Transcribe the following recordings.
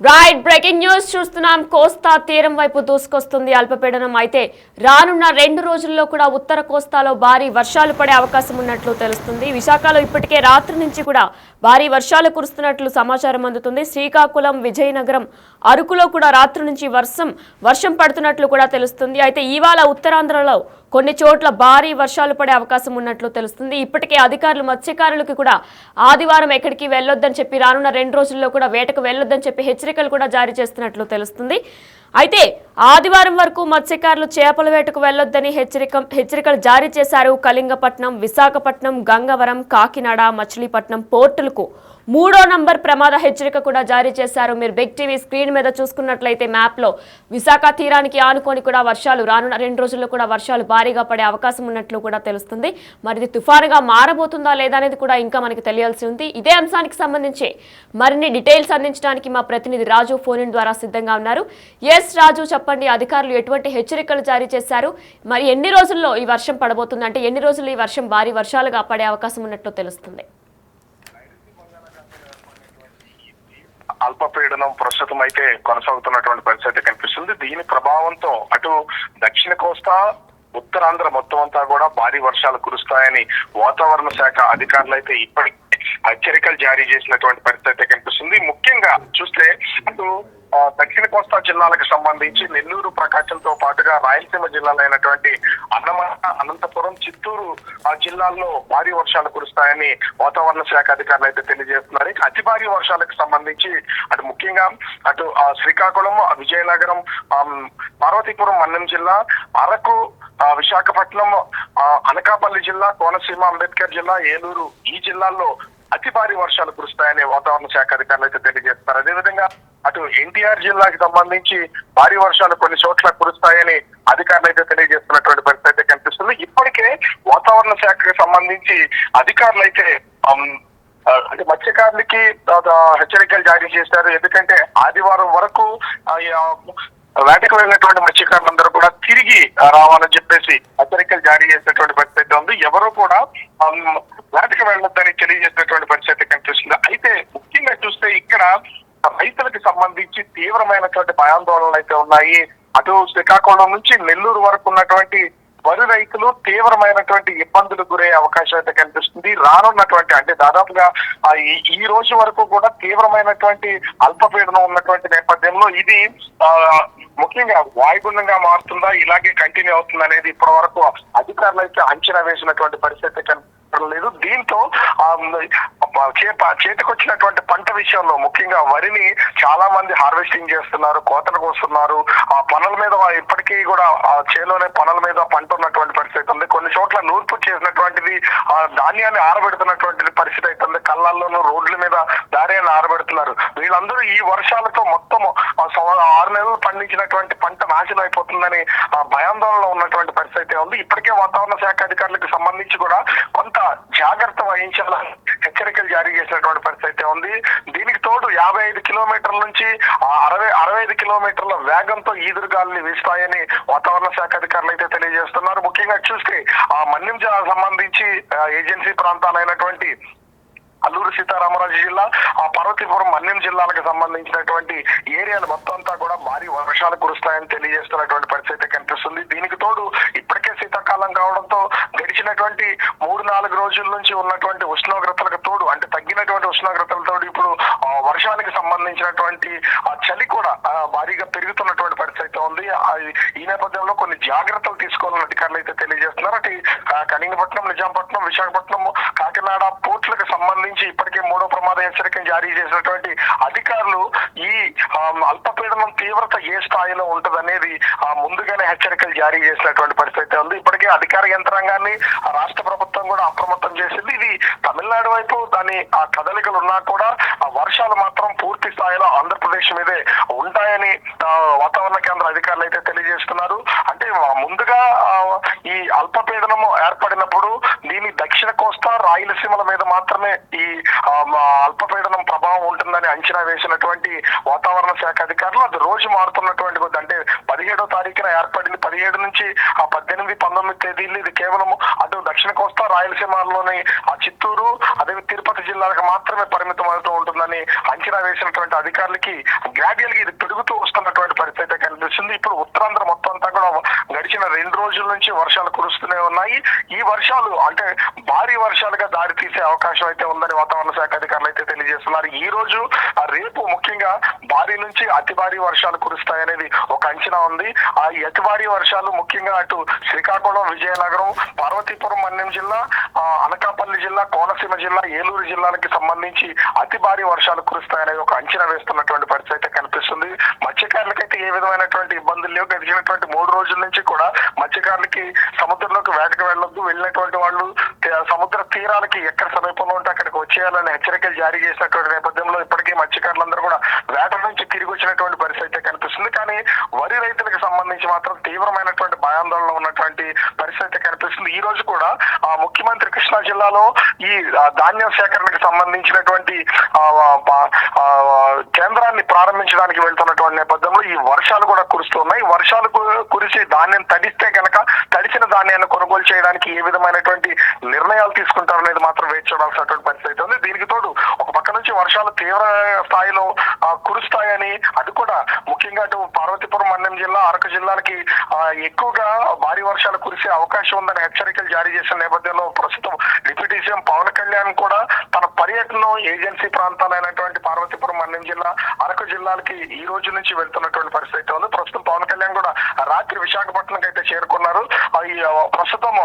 Right breaking news చూస్తున్నాం. కోస్తా తీరం వైపు దూసుకొస్తుంది అల్పపీడనం. అయితే రానున్న 2 రోజుల్లో కూడా ఉత్తర కోస్తాలో భారీ వర్షాలు పడే అవకాశం ఉన్నట్లు తెలుస్తుంది. విశాఖలో ఇప్పటికే రాత్రి నుంచి కూడా భారీ వర్షాలు కురుస్తున్నట్లు సమాచారం అందుతుంది. శ్రీకాకుళం, విజయనగరం, అరకులో కూడా రాత్రి నుంచి వర్షం పడుతున్నట్లు కూడా తెలుస్తుంది. అయితే ఇవాళ ఉత్తరాంధ్రలో కొన్ని చోట్ల భారీ వర్షాలు పడే అవకాశం ఉన్నట్లు తెలుస్తుంది. ఇప్పటికే అధికారులు మత్స్యకారులకు కూడా ఆదివారం ఎక్కడికి వెళ్లొద్దని చెప్పి, రానున్న 2 రోజుల్లో కూడా వేటకు వెళ్లొద్దని చెప్పి హెచ్చరికలు కూడా జారీ చేస్తున్నట్లు తెలుస్తుంది. అయితే ఆదివారం వరకు మత్స్యకారులు చేపల వేటకు వెళ్లొద్దని హెచ్చరికలు జారీ చేశారు. కళింగపట్నం, విశాఖపట్నం, గంగవరం, కాకినాడ, మచిలీపట్నం పోర్టులకు 3వ నంబర్ ప్రమాద హెచ్చరిక కూడా జారీ చేశారు. మీరు బిగ్ టీవీ స్క్రీన్ మీద చూసుకున్నట్లయితే మ్యాప్లో విశాఖ తీరానికి ఆనుకొని కూడా వర్షాలు రానున్న 2 రోజుల్లో కూడా వర్షాలు భారీగా పడే అవకాశం ఉన్నట్లు కూడా తెలుస్తుంది. మరి ఇది తుఫానుగా మారబోతుందా లేదా అనేది కూడా ఇంకా మనకి తెలియాల్సి ఉంది. ఇదే అంశానికి సంబంధించి మరిన్ని డీటెయిల్స్ అందించడానికి మా ప్రతినిధి రాజు ఫోన్ ఇన్ ద్వారా సిద్ధంగా ఉన్నారు. ఎస్ రాజు, చెప్పండి, అధికారులు ఎటువంటి హెచ్చరికలు జారీ చేశారు? మరి ఎన్ని రోజుల్లో ఈ వర్షం పడబోతుంది? అంటే ఎన్ని రోజుల్లో ఈ వర్షం భారీ వర్షాలుగా పడే అవకాశం ఉన్నట్లు తెలుస్తుంది? అల్పపీడనం ప్రస్తుతం అయితే కొనసాగుతున్నటువంటి పరిస్థితి కనిపిస్తుంది. దీని ప్రభావంతో అటు దక్షిణ కోస్తా, ఉత్తరాంధ్ర మొత్తం అంతా కూడా భారీ వర్షాలు కురుస్తాయని వాతావరణ శాఖ అధికారులు అయితే ఇప్పటికే హెచ్చరికలు జారీ చేసినటువంటి పరిస్థితి కనిపిస్తుంది. ముఖ్యంగా చూస్తే అటు దక్షిణ కోస్తా జిల్లాలకు సంబంధించి నెల్లూరు, ప్రకాశంతో పాటుగా రాయలసీమ జిల్లాలైనటువంటి అన్నమయ్య, అనంతపురం, చిత్తూరు జిల్లాల్లో భారీ వర్షాలు కురుస్తాయని వాతావరణ శాఖ అధికారులు అయితే తెలియజేస్తున్నారు. అతి భారీ వర్షాలకు సంబంధించి అటు ముఖ్యంగా అటు శ్రీకాకుళం, విజయనగరం, పార్వతీపురం, మన్యం జిల్లా, అరకు, విశాఖపట్నం, అనకాపల్లి జిల్లా, కోనసీమ, అంబేద్కర్ జిల్లా, ఏలూరు ఈ జిల్లాల్లో అతి భారీ వర్షాలు కురుస్తాయని వాతావరణ శాఖ అధికారులు అయితే తెలియజేస్తున్నారు. అదేవిధంగా అటు ఎన్టీఆర్ జిల్లాకి సంబంధించి భారీ వర్షాలు కొన్ని చోట్ల కురుస్తాయని అధికారులు అయితే తెలియజేస్తున్నటువంటి పరిస్థితి కనిపిస్తుంది. ఇప్పటికే వాతావరణ శాఖకు సంబంధించి అధికారులు అయితే అంటే మత్స్యకారులకి హెచ్చరికలు జారీ చేశారు. ఎందుకంటే ఆదివారం వరకు వేటకు వెళ్ళినటువంటి మత్స్యకారులందరూ కూడా తిరిగి రావాలని చెప్పేసి హెచ్చరికలు జారీ చేసినటువంటి పరిస్థితి ఉంది. ఎవరూ కూడా వేటకు వెళ్ళొద్దని తెలియజేసినటువంటి పరిస్థితి కనిపిస్తుంది. అయితే ముఖ్యంగా చూస్తే ఇక్కడ రైతులకు సంబంధించి తీవ్రమైనటువంటి భయాందోళనలు అయితే ఉన్నాయి. అటు శ్రీకాకుళం నుంచి నెల్లూరు వరకు ఉన్నటువంటి వరి రైతులు తీవ్రమైనటువంటి ఇబ్బందులు గురయ్యే అవకాశం అయితే కనిపిస్తుంది. రానున్నటువంటి అంటే దాదాపుగా ఈ రోజు వరకు కూడా తీవ్రమైనటువంటి అల్పపీడనం ఉన్నటువంటి నేపథ్యంలో ఇది ముఖ్యంగా వాయుగుండంగా మారుతుందా, ఇలాగే కంటిన్యూ అవుతుంది అనేది ఇప్పటి వరకు అధికారులు అయితే అంచనా వేసినటువంటి పరిస్థితి లేదు. దీంతో చేతికొచ్చినటువంటి పంట విషయంలో ముఖ్యంగా వరిని చాలా మంది హార్వెస్టింగ్ చేస్తున్నారు, కోతలకు వస్తున్నారు. ఆ పనుల మీద ఇప్పటికీ కూడా చేలోనే పనుల మీద పంట ఉన్నటువంటి పరిస్థితి ఉంది. కొన్ని చోట్ల నూర్పు చేసినటువంటిది ధాన్యాన్ని ఆరబెడుతున్నటువంటి పరిస్థితి అయితే కళ్ళల్లోనూ రోడ్ల మీద ధాన్యాన్ని ఆరబెడుతున్నారు. వీళ్ళందరూ ఈ వర్షాలతో మొత్తం 6 నెలలు పండించినటువంటి పంట నాశనం అయిపోతుందని భయాందోళనలో ఉన్నటువంటి పరిస్థితి ఉంది. ఇప్పటికే వాతావరణ శాఖ అధికారులకు సంబంధించి కూడా కొంత జాగ్రత్త వహించాలని హెచ్చరికలు జారీ చేసినటువంటి పరిస్థితి ఉంది. దీనికి తోడు 55 కిలోమీటర్ల నుంచి 65 కిలోమీటర్ల వేగంతో ఈదురుగాలులు వీస్తాయని వాతావరణ శాఖ అధికారులు అయితే తెలియజేస్తున్నారు. ముఖ్యంగా చూస్తే మన్యం జిల్లాకు సంబంధించి ఏజెన్సీ ప్రాంతాలైనటువంటి అల్లూరు సీతారామరాజు జిల్లా, పార్వతీపురం, మన్యం జిల్లాలకు సంబంధించినటువంటి ఏరియాలు మొత్తం అంతా కూడా భారీ వర్షాలు కురుస్తాయని తెలియజేస్తున్నటువంటి పరిస్థితి కనిపిస్తుంది. దీనికి తోడు ఇప్పటికే శీతాకాలం కావడంతో గడిచినటువంటి 3-4 రోజుల నుంచి ఉన్నటువంటి ఉష్ణోగ్రతలకు తోడు అంటే తగ్గినటువంటి ఉష్ణోగ్రతలతో ఇప్పుడు వర్షానికి సంబంధించినటువంటి చలి కూడా భారీగా పెరుగుతున్నటువంటి పరిస్థితి ఉంది. ఈ నేపథ్యంలో కొన్ని జాగ్రత్తలు తీసుకోవాలని అధికారులు అయితే తెలియజేస్తున్నారు. అటు కళింగపట్నం, నిజాంపట్నం, విశాఖపట్నం, కాకినాడ పోర్టులకు సంబంధించి ఇప్పటికే 3వ ప్రమాద హెచ్చరికను జారీ చేసినటువంటి అధికారులు ఈ అల్పపీడనం తీవ్రత ఏ స్థాయిలో ఉంటదనేది ముందుగానే హెచ్చరికలు జారీ చేసినటువంటి పరిస్థితి ఉంది. ఇప్పటికే అధికార యంత్రాంగాన్ని రాష్ట్ర ప్రభుత్వం కూడా అప్రమత్తం చేసింది. ఇది తమిళనాడు వైపు దాని కదలికలు ఉన్నా కూడా వర్షాలు మాత్రం పూర్తి స్థాయిలో ఆంధ్రప్రదేశ్ మీదే ఉంటాయని వాతావరణ కేంద్ర అధికారులు అయితే తెలియజేస్తున్నారు. అంటే ముందుగా ఈ అల్పపీడనము ఏర్పడినప్పుడు దీని దక్షిణ కోస్తా, రాయలసీమల మీద మాత్రమే ఈ అల్పపీడనం ప్రభావం ఉంటుందని అంచనా వేసినటువంటి వాతావరణ శాఖ అధికారులు అది రోజు మారుతున్నటువంటి కొద్ది అంటే 17వ తారీఖున ఏర్పడింది. 17 నుంచి 18, 19 తేదీలు ఇది కేవలం అటు దక్షిణ కోస్తా, రాయలసీమలోని చిత్తూరు, అదే తిరుపతి జిల్లాలకు మాత్రమే పరిమితం అవుతూ ఉంటుందని అని అంచనా వేసినటువంటి అధికారులకి గ్రాడ్యువల్ గా ఇది పెరుగుతూ వస్తున్నటువంటి పరిస్థితి కనిపిస్తుంది. ఇప్పుడు ఉత్తరాంధ్ర మొత్తం అంతా కూడా గడిచిన 2 రోజుల నుంచి వర్షాలు కురుస్తూనే ఉన్నాయి. ఈ వర్షాలు అంటే భారీ వర్షాలుగా దారి తీసే అవకాశం అయితే ఉందని వాతావరణ శాఖ అధికారులు అయితే తెలియజేస్తున్నారు. ఈ రోజు రేపు ముఖ్యంగా భారీ నుంచి అతి భారీ వర్షాలు కురుస్తాయనేది ఒక అంచనా ఉంది. ఆ అతి భారీ వర్షాలు ముఖ్యంగా అటు శ్రీకాకుళం, విజయనగరం, పార్వతీపురం, మన్యం జిల్లా, అనకాపల్లి జిల్లా, కోనసీమ జిల్లా, ఏలూరు జిల్లాలకి సంబంధించి అతి భారీ వర్షాలు కురుస్తాయనేది ఒక అంచనా వేస్తున్నటువంటి పరిస్థితి అయితే కనిపిస్తుంది. మత్స్యకారులకైతే ఏ విధమైనటువంటి ఇబ్బందులు లేవు. గడిచినటువంటి 3 రోజుల నుంచి కూడా మత్స్యకారులకి సముద్రంలోకి వేటకు వెళ్ళొద్దు, వెళ్ళినటువంటి వాళ్ళు సముద్ర తీరాలకి ఎక్కడ సమీపంలో ఉంటే అక్కడికి వచ్చేయాలని హెచ్చరికలు జారీ చేసినటువంటి నేపథ్యంలో ఇప్పటికీ మత్స్యకారులందరూ కూడా వేట నుంచి తిరిగి వచ్చినటువంటి పరిస్థితి అయితే కనిపిస్తుంది. కానీ వరి రైతులకు సంబంధించి మాత్రం తీవ్రమైనటువంటి భయాందోళనలో ఉన్నటువంటి పరిస్థితి కనిపిస్తుంది. ఈ రోజు కూడా ముఖ్యమంత్రి కృష్ణా జిల్లాలో ఈ ధాన్యం సేకరణకు సంబంధించినటువంటి కేంద్రాన్ని ప్రారంభించడానికి వెళ్తున్నటువంటి నేపథ్యంలో ఈ వర్షాలు కూడా కురుస్తున్నాయి. వర్షాలు కురిసి ధాన్యం తడిస్తే కనుక తడిసిన ధాన్యాన్ని కొనుగోలు చేయడానికి ఏ విధమైనటువంటి నిర్ణయాలు తీసుకుంటారనేది మాత్రం వేచి చూడాల్సినటువంటి పరిస్థితి ఉంది. దీనికి తోడు ఒక పక్క నుంచి వర్షాలు తీవ్ర స్థాయిలో కురుస్తాయని, అది కూడా ముఖ్యంగా అటు పార్వతీపురం, మన్యం జిల్లా, అరకు జిల్లాలకి ఎక్కువగా భారీ వర్షాలు కురిసే అవకాశం ఉందని హెచ్చరికలు జారీ చేసిన నేపథ్యంలో ప్రస్తుతం డిప్యూటీ సీఎం పవన్ కళ్యాణ్ కూడా తన పర్యటన ఏజెన్సీ ప్రాంతాలైనటువంటి పార్వతీపురం, మన్యం జిల్లా, అరకు జిల్లాలకి ఈ రోజు నుంచి వెళ్తున్నటువంటి పరిస్థితి ఉంది. ప్రస్తుతం పవన్ కళ్యాణ్ కూడా రాత్రి విశాఖపట్నంకి అయితే చేరుకున్నారు. ప్రస్తుతం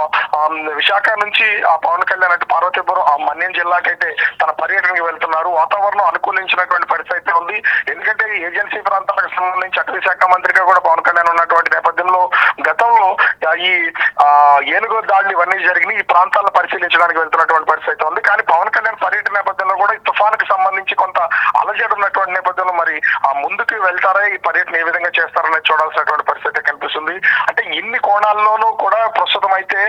విశాఖ నుంచి పవన్ కళ్యాణ్ అటు పార్వతీపురం, మన్యం జిల్లాకైతే తన పర్యటనకి వెళ్తున్నారు. వాతావరణం అనుకూలించినటువంటి పరిస్థితి ఉంది. ఎందుకంటే ఏజెన్సీ ప్రాంతాలకు సంబంధించి అటవీ శాఖ మంత్రిగా కూడా పవన్ కళ్యాణ్ ఉన్నటువంటి నేపథ్యంలో గతంలో ఈ ఏనుగు దాడులు ఇవన్నీ జరిగిన ఈ ప్రాంతాలను పరిశీలించడానికి వెళ్తున్నటువంటి పరిస్థితి ఉంది. కానీ పవన్ కళ్యాణ్ పర్యటన నేపథ్యంలో కూడా ఈ తుఫానుకి సంబంధించి కొంత అలజడి ఉన్నటువంటి నేపథ్యంలో మరి ముందుకు వెళ్తారా, ఈ పర్యటన ఏ విధంగా చేస్తారనేది చూడాల్సినటువంటి పరిస్థితి కనిపిస్తుంది. అంటే ఇన్ని కోణాల్లోనూ కూడా ప్రస్తుతం అయితే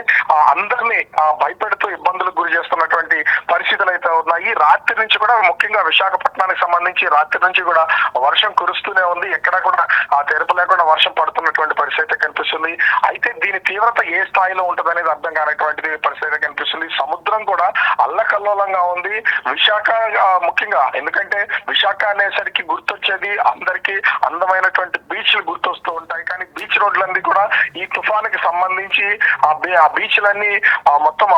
అందరినీ భయపెడుతూ ఇబ్బందులకు గురి చేస్తున్నటువంటి పరిస్థితులు అయితే ఉన్నాయి. రాత్రి నుంచి కూడా ముఖ్యంగా విశాఖపట్నానికి సంబంధించి రాత్రి నుంచి కూడా వర్షం కురుస్తూనే ఉంది. ఎక్కడ కూడా తెరపు లేకుండా వర్షం పడుతున్నటువంటి పరిస్థితి కనిపిస్తుంది. అయితే దీని తీవ్రత ఏ స్థాయిలో ఉంటుంది అనేది అర్థం కానటువంటి పరిస్థితి కనిపిస్తుంది. సముద్రం కూడా అల్లకల్లోలంగా ఉంది. విశాఖ ముఖ్యంగా ఎందుకంటే విశాఖ అనేసరికి గుర్తొచ్చేది అందరికీ అందమైనటువంటి బీచ్లు గుర్తొస్తూ ఉంటాయి. కానీ బీచ్ రోడ్లన్నీ కూడా ఈ తుఫానుకి సంబంధించి ఆ బీచ్లన్నీ మొత్తం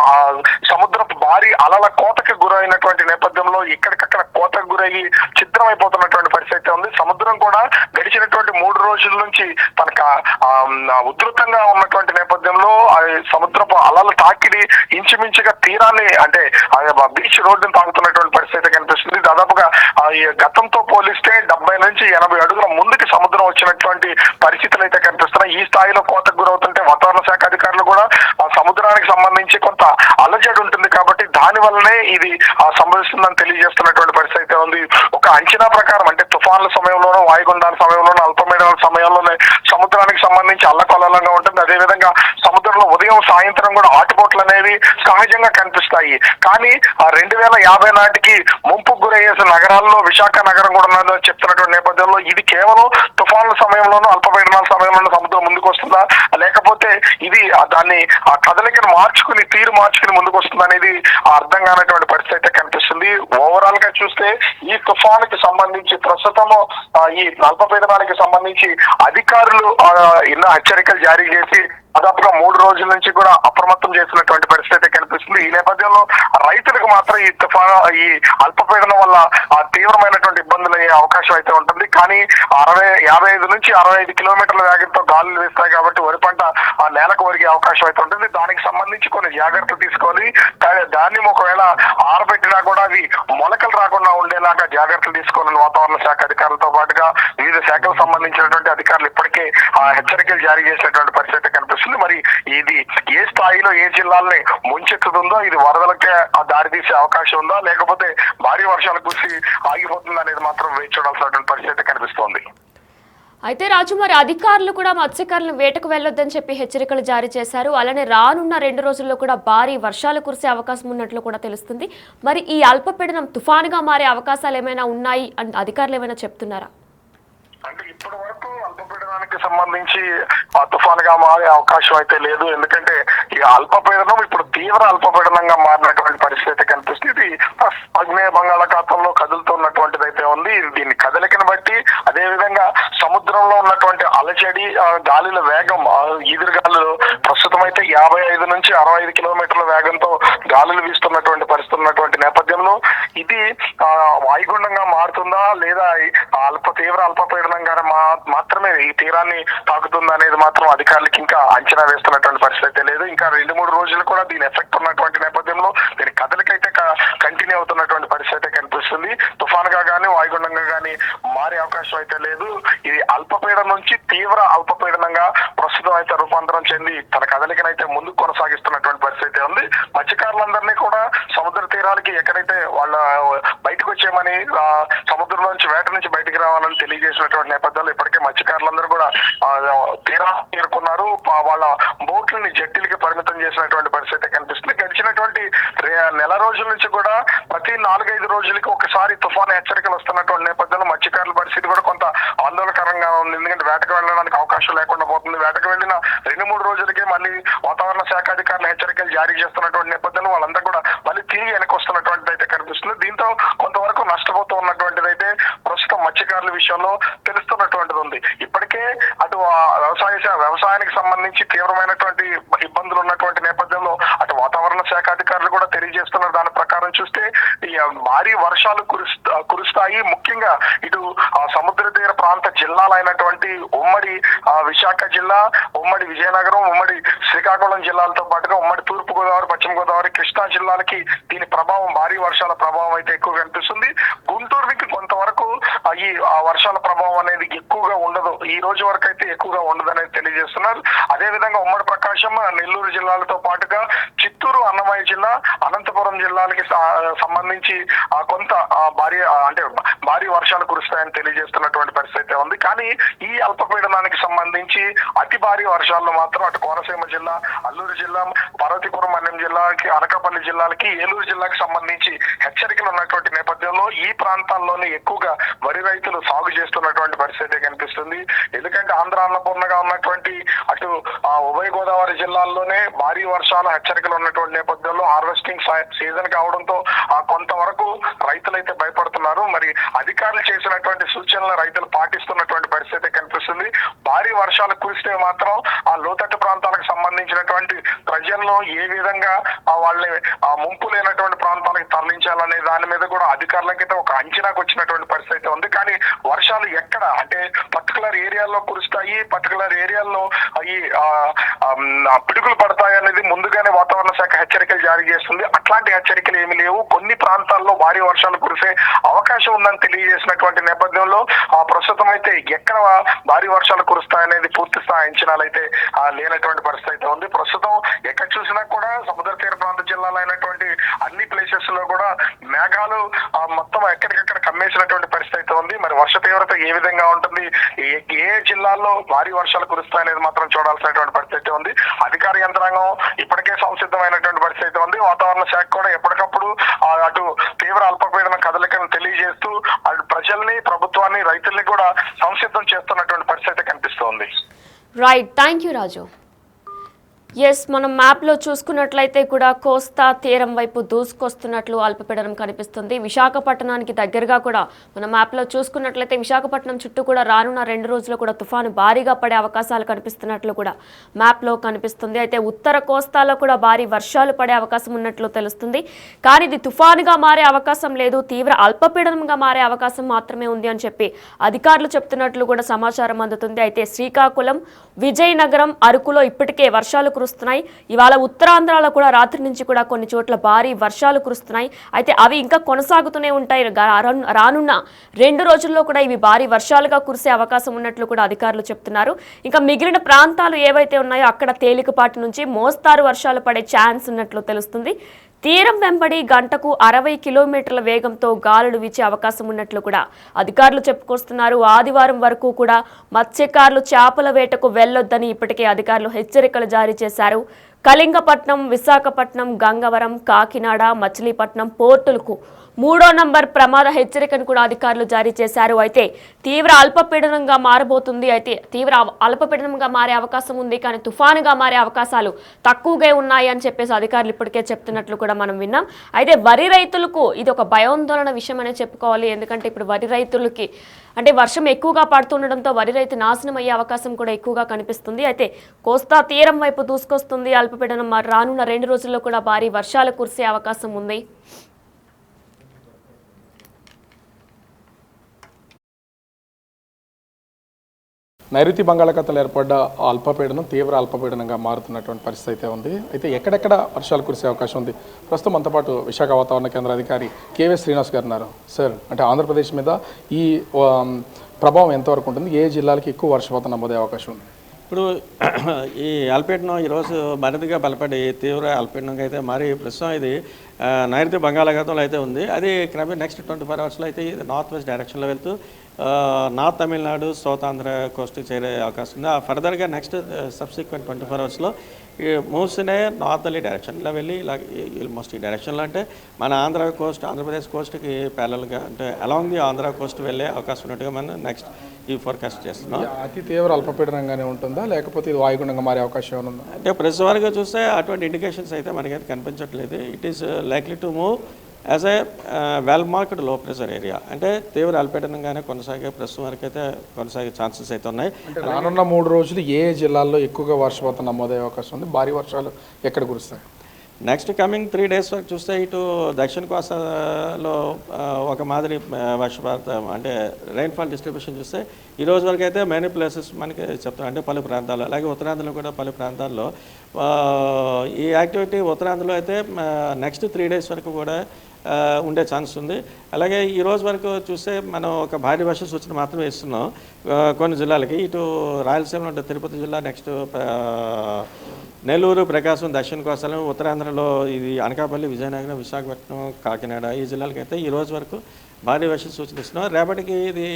సముద్రపు భారీ అలల కోతకి గురైనటువంటి నేపథ్యంలో ఇక్కడికక్కడ కోతకు గురయ్యి ఛిద్రమైపోతున్నటువంటి పరిస్థితి ఉంది. సముద్రం కూడా గడిచినటువంటి 3 రోజుల నుంచి తనకు ఉధృతంగా ఉన్నటువంటి నేపథ్యంలో సముద్రపు అలల తాకిడి ఇంచుమించుగా తీరాన్ని అంటే బీచ్ రోడ్డును తాగుతున్నటువంటి పరిస్థితి కనిపిస్తుంది. దాదాపుగా గతంతో పోలిస్తే 70 నుంచి 80 అడుగుల ముందుకి సముద్రం వచ్చినటువంటి పరిస్థితులు అయితే కనిపిస్తున్నాయి. ఈ స్థాయిలో కోతకు గురవుతుంటే వాతావరణ శాఖ అధికారులు కూడా సముద్రానికి సంబంధించి కొంత అలజడి ఉంటుంది కాబట్టి దాని వల్లనే ఇది సంభవిస్తుందని తెలియజేస్తున్నటువంటి పరిస్థితి ఉంది. ఒక అంచనా ప్రకారం అంటే తుఫాన్ల సమయంలోనూ, వాయుగుండాల సమయంలోనూ, అల్పపీడనాల సమయంలోనే సముద్రానికి సంబంధించి అల్లకల్లోలంగా ఉంటుంది. అదేవిధంగా సముద్రంలో ఉదయం, సాయంత్రం కూడా ఆటుపోట్లు అనేవి సహజంగా కనిపిస్తాయి. కానీ 2050 నాటికి ముంపుకు గురయ్యే నగరాల్లో విశాఖ నగరం కూడా ఉన్నదని చెప్తున్నటువంటి నేపథ్యంలో ఇది కేవలం తుఫాన్ల సమయంలోనూ, అల్పపీడనాల సమయంలోనూ సముద్రం ముందుకు వస్తుందా, లేకపోతే ఇది దాన్ని కదలికను మార్చుకుని తీరు మార్చుకుని ముందుకు వస్తుంది అనేది అర్థం కానటువంటి పరిస్థితి కనిపిస్తుంది. ఓవరాల్ గా చూస్తే ఈ తుఫానుకి సంబంధించి ప్రస్తుతము ఈ అల్పపీడనానికి సంబంధించి అధికారులు ఎన్నో హెచ్చరికలు జారీ చేసి దాదాపుగా 3 రోజుల నుంచి కూడా అప్రమత్తం చేసినటువంటి పరిస్థితి కనిపిస్తుంది. ఈ నేపథ్యంలో రైతులకు మాత్రం ఈ అల్పపీడనం వల్ల తీవ్రమైనటువంటి ఇబ్బందులు అయ్యే అవకాశం అయితే ఉంటుంది. కానీ 55 నుంచి 65 కిలోమీటర్ల వేగంతో గాలులు వేస్తాయి కాబట్టి వరి పంట నేలకు ఒరిగే అవకాశం అయితే ఉంటుంది. దానికి సంబంధించి కొన్ని జాగ్రత్తలు తీసుకోవాలి. ధాన్యం ఒకవేళ ఆరబెట్టినా కూడా అవి మొలకలు రాకుండా ఉండేలాగా జాగ్రత్తలు తీసుకోవాలని వాతావరణ శాఖ అధికారులతో పాటుగా వివిధ శాఖలకు సంబంధించినటువంటి అధికారులు ఇప్పటికే హెచ్చరికలు జారీ చేసినటువంటి పరిస్థితి కనిపిస్తుంది. మరి ఇది ఏ స్థాయిలో ఏ జిల్లాల్ని ముంచెత్తుతుందో, ఇది వరదలకే దారి తీసే అవకాశం ఉందా, లేకపోతే భారీ వర్షాలు కురిసి ఆగిపోతుందా అనేది మాత్రం వేచి చూడాల్సినటువంటి పరిస్థితి కనిపిస్తోంది. అయితే రాజు, మరి అధికారులు కూడా మత్స్యకారులను వేటకు వెళ్లొద్దని చెప్పి హెచ్చరికలు జారీ చేశారు. అలానే రానున్న 2 రోజుల్లో కూడా భారీ వర్షాలు కురిసే అవకాశం ఉన్నట్లు కూడా తెలుస్తుంది. మరి ఈ అల్పపీడనం తుఫానుగా మారే అవకాశాలు ఏమైనా ఉన్నాయి అని అధికారులు ఏమైనా చెప్తున్నారా? అంటే ఇప్పటి వరకు అల్పపీడనానికి సంబంధించి తుఫానుగా మారే అవకాశం అయితే లేదు. ఎందుకంటే ఈ అల్పపీడనం ఇప్పుడు తీవ్ర అల్పపీడనంగా మారినటువంటి పరిస్థితి కనిపిస్తుంది. ఇది ఆగ్నేయ బంగాళాఖాతంలో కదులుతున్నటువంటిది అయితే ఉంది. దీని కదలికను బట్టి అదే విధంగా సముద్రంలో ఉన్నటువంటి అలజడి, గాలిల వేగం, ఈదురుగాలులు ప్రస్తుతం అయితే 55 నుంచి 65 కిలోమీటర్ల వేగంతో గాలులు వీస్తున్నటువంటి పరిస్థితి ఉన్నటువంటి నేపథ్యంలో ఇది వాయుగుండంగా మారుతుందా లేదా తీవ్ర అల్పపీడనంగానే మాత్రమే ఈ తీరాన్ని తాకుతుందా అనేది మాత్రం అధికారులకి ఇంకా అంచనా వేస్తున్నటువంటి పరిస్థితి లేదు. ఇంకా 2-3 రోజులు కూడా దీని ఎఫెక్ట్ ఉన్నటువంటి నేపథ్యంలో దీని కదలికైతే కంటిన్యూ అవుతున్నటువంటి పరిస్థితి కనిపిస్తుంది. తుఫానుగా కానీ వాయుగుండంగా కానీ మారే అవకాశం అయితే లేదు. ఇది అల్పపీడనం నుంచి తీవ్ర అల్పపీడనంగా ప్రస్తుతం అయితే రూపాంతరం చెంది తన కదలికనైతే ముందుకు కొనసాగిస్తున్నటువంటి పరిస్థితి ఉంది. మత్స్యకారులందరినీ కూడా సముద్ర తీరాలకి ఎక్కడైతే వాళ్ళ బయటకు వచ్చేయమని, సముద్రం నుంచి వేట నుంచి బయటికి రావాలని తెలియజేసినటువంటి నేపథ్యంలో ఇప్పటికే మత్స్యకారులందరూ కూడా తీరాన్ని చేరుకున్నారు. వాళ్ళ బోట్లని జట్టీలకి పరిమితం చేసినటువంటి పరిస్థితి కనిపిస్తుంది. గడిచినటువంటి నెల రోజుల నుంచి కూడా ప్రతి 4-5 రోజులకి ఒకసారి తుఫాను హెచ్చరికలు వస్తున్నటువంటి నేపథ్యంలో మత్స్యకారుల పరిస్థితి కూడా కొంత ఆందోళనకరంగా ఉంది. ఎందుకంటే వేటకు వెళ్ళడానికి అవకాశం లేకుండా పోతుంది. వేటకు వెళ్ళిన 2-3 రోజులకే మళ్ళీ వాతావరణ శాఖ అధికారులు హెచ్చరికలు జారీ చేస్తున్నటువంటి నేపథ్యంలో వాళ్ళంతా కూడా మళ్ళీ తిరిగి వెనక్కి వస్తున్నటువంటిది అయితే కనిపిస్తుంది. దీంతో కొంతవరకు నష్టపోతూ ఉన్నటువంటిది అయితే ప్రస్తుతం మత్స్యకారుల విషయంలో తెలుస్తున్నటువంటిది ఉంది. ఇప్పటికే అటు వ్యవసాయానికి సంబంధించి తీవ్రమైనటువంటి ఇబ్బందులు ఉన్నటువంటి నేపథ్యంలో అటు వాతావరణ శాఖ అధికారులు కూడా తెలియజేస్తున్న దాని ప్రకారం చూస్తే ఈ భారీ వర్షాలు కురుస్తాయి. ముఖ్యంగా ఇటు సముద్ర తీర ప్రాంత జిల్లాలైనటువంటి ఉమ్మడి విశాఖ జిల్లా, ఉమ్మడి విజయనగరం, ఉమ్మడి శ్రీకాకుళం జిల్లాలతో పాటుగా ఉమ్మడి తూర్పు గోదావరి, పశ్చిమ గోదావరి, కృష్ణా జిల్లాలకి దీని ప్రభావం, భారీ వర్షాల ప్రభావం అయితే ఎక్కువ కనిపిస్తుంది. గుంటూరుకి కొంతవరకు ఈ వర్షాల ప్రభావం అనేది ఎక్కువగా ఉండదు. ఈ రోజు వరకు అయితే ఎక్కువగా ఉండదు అనేది తెలియజేస్తున్నారు. అదేవిధంగా ఉమ్మడి ప్రకాశం, నెల్లూరు జిల్లాలతో పాటుగా చిత్తూరు, అన్నమయ్య జిల్లా, అనంతపురం జిల్లాలకి సంబంధించి కొంత భారీ వర్షాలు కురుస్తాయని తెలియజేస్తున్నటువంటి పరిస్థితి ఉంది. కానీ ఈ అల్పపీడనానికి సంబంధించి అతి భారీ వర్షాలను మాత్రం అటు కోనసీమ జిల్లా, అల్లూరు జిల్లా, పార్వతీపురం మన్యం జిల్లాకి, అనకాపల్లి జిల్లాలకి, ఏలూరు జిల్లాకి సంబంధించి హెచ్చరికలు ఉన్నటువంటి నేపథ్యంలో ఈ ప్రాంతాల్లోనే ఎక్కువగా వరి రైతులు సాగు చేస్తున్నటువంటి పరిస్థితి కనిపిస్తుంది. ఎందుకంటే ఆంధ్ర అన్నపూర్ణగా ఉన్నటువంటి అటు ఉభయ గోదావరి జిల్లాల్లోనే భారీ వర్షాల హెచ్చరికలు ఉన్నటువంటి నేపథ్యంలో హార్వెస్టింగ్ సీజన్ కావడంతో కొంతవరకు రైతులైతే భయపడుతున్నారు. మరి అధికారులు చేసినటువంటి సూచనలు రైతులు పాటిస్తున్నటువంటి పరిస్థితి కనిపిస్తుంది. భారీ వర్షాలు కురిస్తే మాత్రం ఆ లోతట్టు ప్రాంతాలకు సంబంధించినటువంటి ప్రజలను ఏ విధంగా వాళ్ళని ముంపు లేనటువంటి ప్రాంతాలకు తరలించాలనే దాని మీద కూడా అధికారులకైతే ఒక అంచనాకు వచ్చినటువంటి పరిస్థితి ఉంది. కానీ వర్షాలు ఎక్కడ అంటే పర్టికులర్ ఏరియాల్లో కురుస్తాయి, పర్టికులర్ ఏరియాల్లో ఈ పిడుగులు పడతాయి అనేది ముందుగానే వాతావరణ శాఖ హెచ్చరికలు జారీ చేస్తుంది. అట్లాంటి హెచ్చరికలు ఏమి లేవు. కొన్ని ప్రాంతాల్లో భారీ వర్షాలు కురిసే అవకాశం ఉందని తెలియజేసినటువంటి నేపథ్యంలో ప్రస్తుతం అయితే ఎక్కడ భారీ వర్షాలు కురుస్తాయనేది పూర్తి స్థాయి అంచనాలు అయితే లేనటువంటి పరిస్థితి ఉంది. ప్రస్తుతం ఎక్కడ చూసినా కూడా సముద్ర తీర ప్రాంత జిల్లాలైనటువంటి అన్ని ప్లేసెస్ లో కూడా మేఘాలు మొత్తం ఎక్కడికక్కడ కమ్మేసినటువంటి పరిస్థితి ఉంది. మరి వర్ష తీవ్రత ఏ విధంగా ఉంటుంది, ఏ జిల్లాల్లో భారీ వర్షాలు కురుస్తాయనేది మాత్రం చూడాల్సినటువంటి పరిస్థితి ఉంది. అధికార యంత్రాంగం ఇప్పటికే సంసిద్ధమైనటువంటి పరిస్థితి ఉంది. వాతావరణ శాఖ కూడా ఎప్పటికప్పుడు అటు తీవ్ర అల్పపీడన కదలికను తెలియజేస్తూ అటు ప్రజల్ని, ప్రభుత్వాన్ని, రైతుల్ని కూడా సంసిద్ధం చేస్తున్నటువంటి పరిస్థితి కనిపిస్తోంది. Right, thank you Raju. Yes, మనం మ్యాప్లో చూసుకున్నట్లయితే కూడా కోస్తా తీరం వైపు దూసుకొస్తున్నట్లు అల్పపీడనం కనిపిస్తుంది. విశాఖపట్నానికి దగ్గరగా కూడా మనం మ్యాప్లో చూసుకున్నట్లయితే విశాఖపట్నం చుట్టూ కూడా రానున్న 2 రోజులు కూడా తుఫాను భారీగా పడే అవకాశాలు కనిపిస్తున్నట్లు కూడా మ్యాప్లో కనిపిస్తుంది. అయితే ఉత్తర కోస్తాలో కూడా భారీ వర్షాలు పడే అవకాశం ఉన్నట్లు తెలుస్తుంది. కానీ ఇది తుఫానుగా మారే అవకాశం లేదు, తీవ్ర అల్పపీడనంగా మారే అవకాశం మాత్రమే ఉంది అని చెప్పి అధికారులు చెప్తున్నట్లు కూడా సమాచారం అందుతుంది. అయితే శ్రీకాకుళం, విజయనగరం, అరకులో ఇప్పటికే వర్షాలు కురుస్తున్నాయి. ఇవాళ ఉత్తరాంధ్రలో కూడా రాత్రి నుంచి కూడా కొన్ని చోట్ల భారీ వర్షాలు కురుస్తున్నాయి. అయితే అవి ఇంకా కొనసాగుతూనే ఉంటాయి. రానున్న 2 రోజుల్లో కూడా ఇవి భారీ వర్షాలుగా కురిసే అవకాశం ఉన్నట్లు కూడా అధికారులు చెప్తున్నారు. ఇంకా మిగిలిన ప్రాంతాలు ఏవైతే ఉన్నాయో అక్కడ తేలికపాటి నుంచి మోస్తారు వర్షాలు పడే ఛాన్స్ ఉన్నట్లు తెలుస్తుంది. తీరం వెంబడి గంటకు 60 కిలోమీటర్ల వేగంతో గాలులు వీచే అవకాశం ఉన్నట్లు కూడా అధికారులు చెప్పుకొస్తున్నారు. ఆదివారం వరకు కూడా మత్స్యకారులు చేపల వేటకు వెళ్లొద్దని ఇప్పటికే అధికారులు హెచ్చరికలు జారీ చేశారు. కళింగపట్నం, విశాఖపట్నం, గంగవరం, కాకినాడ, మచిలీపట్నం పోర్టులకు 3వ నంబర్ ప్రమాద హెచ్చరికను కూడా అధికారులు జారీ చేశారు. అయితే తీవ్ర అల్పపీడనంగా మారబోతుంది. అయితే తీవ్ర అల్పపీడనంగా మారే అవకాశం ఉంది, కానీ తుఫానుగా మారే అవకాశాలు తక్కువగా ఉన్నాయి అని చెప్పేసి అధికారులు ఇప్పటికే చెప్తున్నట్లు కూడా మనం విన్నాం. అయితే వరి రైతులకు ఇది ఒక భయాందోళన విషయం అనే చెప్పుకోవాలి. ఎందుకంటే ఇప్పుడు వరి రైతులకి అంటే వర్షం ఎక్కువగా పడుతుండడంతో వరి రైతు నాశనం అయ్యే అవకాశం కూడా ఎక్కువగా కనిపిస్తుంది. అయితే కోస్తా తీరం వైపు దూసుకొస్తుంది అల్పపీడనం. రానున్న 2 రోజుల్లో కూడా భారీ వర్షాలు కురిసే అవకాశం ఉంది. నైరుతి బంగాళాఖాతంలో ఏర్పడ్డ అల్పపీడనం తీవ్ర అల్పపీడనంగా మారుతున్నటువంటి పరిస్థితి అయితే ఉంది. అయితే ఎక్కడెక్కడ వర్షాలు కురిసే అవకాశం ఉంది? ప్రస్తుతం మనతో పాటు విశాఖ వాతావరణ కేంద్ర అధికారి కేవీ శ్రీనివాస్ గారు ఉన్నారు. సార్, అంటే ఆంధ్రప్రదేశ్ మీద ఈ ప్రభావం ఎంతవరకు ఉంటుంది? ఏ జిల్లాలకి ఎక్కువ వర్షపాతం నమోదే అవకాశం ఉంది? ఇప్పుడు ఈ అల్పపీడనం ఈరోజు మరింతగా బలపడి తీవ్ర అల్పపీడనంగా అయితే మరి ప్రస్తుతం ఇది నైరుతి బంగాళాఖాతంలో అయితే ఉంది. అది క్రమే నెక్స్ట్ 24 అవర్స్లో అయితే ఇది నార్త్ వెస్ట్ డైరెక్షన్లో వెళ్తూ నార్త్ తమిళనాడు సౌత్ ఆంధ్ర కోస్ట్కి చేరే అవకాశం ఉంది. ఫర్దర్గా నెక్స్ట్ సబ్సిక్వెంట్ 24 అవర్స్లో ఈ మూవ్స్నే నార్తర్లీ డైరెక్షన్లో వెళ్ళి ఇలా ఆల్మోస్ట్ ఈ డైరెక్షన్లో అంటే మన ఆంధ్రప్రదేశ్ కోస్ట్కి ప్యారల్గా అంటే అలాంగ్ ది ఆంధ్ర కోస్ట్ వెళ్ళే అవకాశం ఉన్నట్టుగా మనం నెక్స్ట్ ఈ ఫోర్కాస్ట్ చేస్తున్నాం. అతి తీవ్ర అల్పపీడనంగానే ఉంటుందా, లేకపోతే ఇది వాయుగుండంగా మారే అవకాశం ఏమైనా ఉందా? అంటే ప్రస్తుతం వరకు చూస్తే అటువంటి ఇండికేషన్స్ అయితే మనకైతే కనిపించట్లేదు. It is likely to move as a well marked లో ప్రెషర్ ఏరియా. అంటే తీవ్ర అల్పపీడనంగానే ప్రస్తుతం వరకు అయితే కొనసాగే ఛాన్సెస్ అయితే ఉన్నాయి. అంటే రానున్న 3 రోజులు ఏ జిల్లాల్లో ఎక్కువగా వర్షపాతం నమోదయ్యే అవకాశం ఉంది? భారీ వర్షాలు ఎక్కడ కురుస్తాయి? నెక్స్ట్ కమింగ్ 3 days వరకు చూస్తే ఇటు దక్షిణ కోస్తాలో ఒక మాదిరి వర్షపాతం అంటే రైన్ఫాల్ డిస్ట్రిబ్యూషన్ చూస్తే ఈ రోజు వరకు అయితే మెనీ ప్లేసెస్ మనకి చెప్తాం. అంటే పలు ప్రాంతాలు అలాగే ఉత్తరాంధ్రలో కూడా పలు ప్రాంతాల్లో ఈ యాక్టివిటీ ఉత్తరాంధ్రలో అయితే నెక్స్ట్ 3 days వరకు కూడా ఉండే ఛాన్స్ ఉంది. అలాగే ఈ రోజు వరకు చూస్తే మనం ఒక భారీ వర్ష సూచన మాత్రమే ఇస్తున్నాం కొన్ని జిల్లాలకి. ఇటు రాయలసీమలో ఉంటే తిరుపతి జిల్లా, నెక్స్ట్ నెల్లూరు, ప్రకాశం, దక్షిణ కోస్తాలం, ఉత్తరాంధ్రలో ఇది అనకాపల్లి, విజయనగరం, విశాఖపట్నం, కాకినాడ ఈ జిల్లాలకైతే ఈ రోజు వరకు భారీ వర్షం సూచన ఇస్తున్నాం. రేపటికి ఇది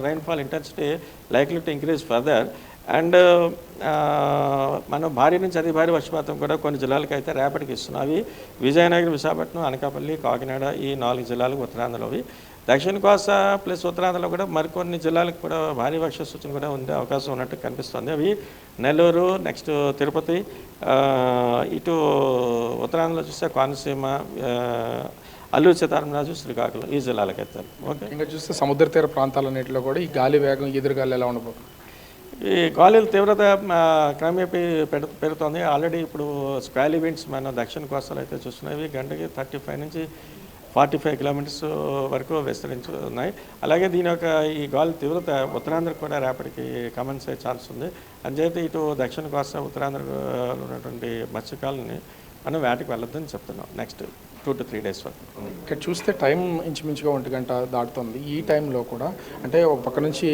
rainfall intensity likely to increase further. And మనం భారీ నుంచి అతి భారీ వర్షపాతం కూడా కొన్ని జిల్లాలకు అయితే రేపటికి ఇస్తున్నాం. అవి విజయనగరం, విశాఖపట్నం, అనకాపల్లి, కాకినాడ ఈ 4 జిల్లాలకు ఉత్తరాంధ్రలోవి. దక్షిణ కోస్తా ప్లస్ ఉత్తరాంధ్రలో కూడా మరికొన్ని జిల్లాలకు కూడా భారీ వర్ష సూచన కూడా ఉండే అవకాశం ఉన్నట్టు కనిపిస్తుంది. అవి నెల్లూరు, నెక్స్ట్ తిరుపతి, ఇటు ఉత్తరాంధ్రలో చూస్తే కోనసీమ, అల్లూరు సీతారామరాజు, శ్రీకాకుళం ఈ జిల్లాలకైతే. ఓకే, ఇంకా చూస్తే సముద్ర తీర ప్రాంతాలన్నింటిలో కూడా ఈ గాలి వేగం, ఎదురుగాలి ఎలా ఉండబోతుంది? ఈ గాలుల తీవ్రత క్రమేపీ పెరుగుతుంది. ఆల్రెడీ ఇప్పుడు స్క్వాల్ ఈవెంట్స్ మన దక్షిణ కోస్తాలు అయితే చూస్తున్నాయి. గంటకి 35 నుంచి 45 కిలోమీటర్స్ వరకు విస్తరించున్నాయి. అలాగే దీని యొక్క ఈ గాలి తీవ్రత ఉత్తరాంధ్రకు కూడా రేపటికి కమన్స్ అయ్యే ఛాన్స్ ఉంది. అంచేత ఇటు దక్షిణ కోస్తా ఉత్తరాంధ్రలో ఉన్నటువంటి మత్స్యకాలని మనం వేటకి వెళ్ళొద్దని చెప్తున్నాం నెక్స్ట్ 2 to 3 days వరకు. ఇక్కడ చూస్తే టైం ఇంచుమించుగా 1 గంట దాటుతుంది. ఈ టైంలో కూడా అంటే ఒక పక్క నుంచి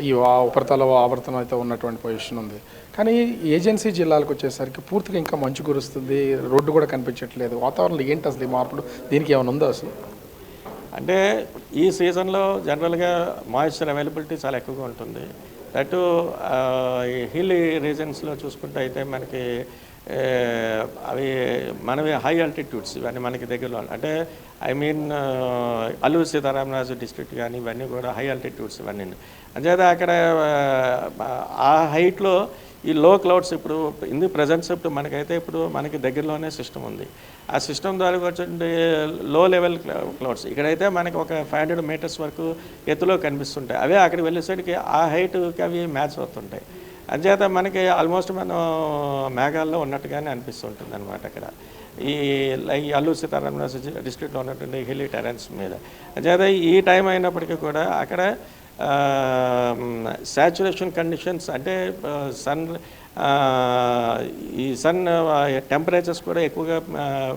ఈ ఉపరితల ఆవర్తనం అయితే ఉన్నటువంటి పొజిషన్ ఉంది. కానీ ఏజెన్సీ జిల్లాలకు వచ్చేసరికి పూర్తిగా ఇంకా మంచు కురుస్తుంది, రోడ్డు కూడా కనిపించట్లేదు. వాతావరణంలో ఏంటి అసలు ఈ మార్పులు? దీనికి ఏమైనా ఉందా అసలు? అంటే ఈ సీజన్లో జనరల్గా మాయిశ్చర్ అవైలబిలిటీ చాలా ఎక్కువగా ఉంటుంది. అటు ఈ హిల్ రీజన్స్లో చూసుకుంటే అయితే మనకి అవి మనవి హై ఆల్టిట్యూడ్స్ ఇవన్నీ మనకి దగ్గరలో అంటే అల్లూరు సీతారామరాజు డిస్ట్రిక్ట్ కానీ ఇవన్నీ కూడా హై ఆల్టిట్యూడ్స్ ఇవన్నీ. అంచేత అక్కడ ఆ హైట్లో ఈ లో క్లౌడ్స్ ఇప్పుడు ఇన్ ది ప్రజెంట్స్ ఇప్పుడు మనకైతే ఇప్పుడు మనకి దగ్గరలోనే సిస్టమ్ ఉంది. ఆ సిస్టమ్ ద్వారా వచ్చే లో లెవెల్ క్లౌడ్స్ ఇక్కడైతే మనకి ఒక 500 meters వరకు ఎత్తులో కనిపిస్తుంటాయి. అవే అక్కడికి వెళ్ళేసరికి ఆ హైట్కి అవి మ్యాచ్ అవుతుంటాయి. అంచేత మనకి ఆల్మోస్ట్ మనం మేఘాల్లో ఉన్నట్టుగానే అనిపిస్తుంటుంది అనమాట అక్కడ ఈ అల్లూరు సీతారామరాజు డిస్ట్రిక్ట్లో ఉన్నటువంటి హిల్లీ టెరెన్స్ మీద. అంచేత ఈ టైం అయినప్పటికీ కూడా అక్కడ సాచురేషన్ కండిషన్స్ అంటే ఈ సన్ టెంపరేచర్స్ కూడా ఎక్కువగా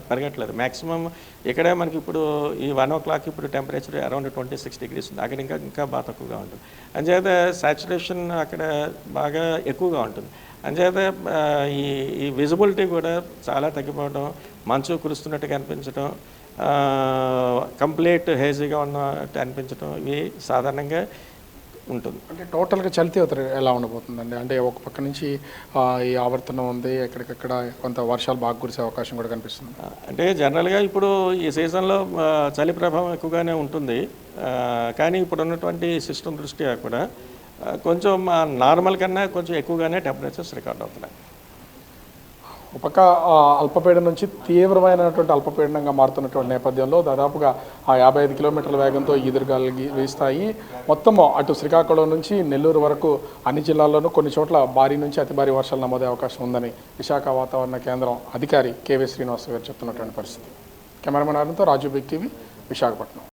పెరగట్లేదు. మ్యాక్సిమం ఇక్కడే మనకి ఇప్పుడు ఈ 1 o'clock ఇప్పుడు టెంపరేచర్ అరౌండ్ 26 degrees ఉంది. అక్కడ ఇంకా బాగా తక్కువగా ఉంటుంది. అంచేత సాచురేషన్ అక్కడ బాగా ఎక్కువగా ఉంటుంది. అంచేత ఈ విజిబిలిటీ కూడా చాలా తగ్గిపోవడం, మంచు కురుస్తున్నట్టుగా అనిపించడం, కంప్లీట్ హేజీగా ఉన్నట్టు అనిపించడం ఇవి సాధారణంగా ఉంటుంది. అంటే టోటల్గా చలి తీవ్రత ఎలా ఉండబోతుందండి? అంటే ఒక పక్క నుంచి ఈ ఆవర్తనం ఉంది, ఎక్కడికక్కడ కొంత వర్షాలు బాగా కురిసే అవకాశం కూడా కనిపిస్తుంది. అంటే జనరల్గా ఇప్పుడు ఈ సీజన్లో చలి ప్రభావం ఎక్కువగానే ఉంటుంది. కానీ ఇప్పుడు ఉన్నటువంటి సిస్టమ్ దృష్ట్యా కూడా కొంచెం నార్మల్ కన్నా కొంచెం ఎక్కువగానే టెంపరేచర్స్ రికార్డ్ అవుతున్నాయి. ఒక పక్క అల్పపీడనం నుంచి తీవ్రమైనటువంటి అల్పపీడనంగా మారుతున్నటువంటి నేపథ్యంలో దాదాపుగా 55 కిలోమీటర్ల వేగంతో ఈదురుగాలు వీస్తాయి. మొత్తం అటు శ్రీకాకుళం నుంచి నెల్లూరు వరకు అన్ని జిల్లాల్లోనూ కొన్ని చోట్ల భారీ నుంచి అతి భారీ వర్షాలు నమోదే అవకాశం ఉందని విశాఖ వాతావరణ కేంద్రం అధికారి కేవీ శ్రీనివాస్ గారు చెప్తున్నటువంటి పరిస్థితి. కెమెరామెన్ అరుణ్తో రాజు బిగ్ టీవీ, విశాఖపట్నం.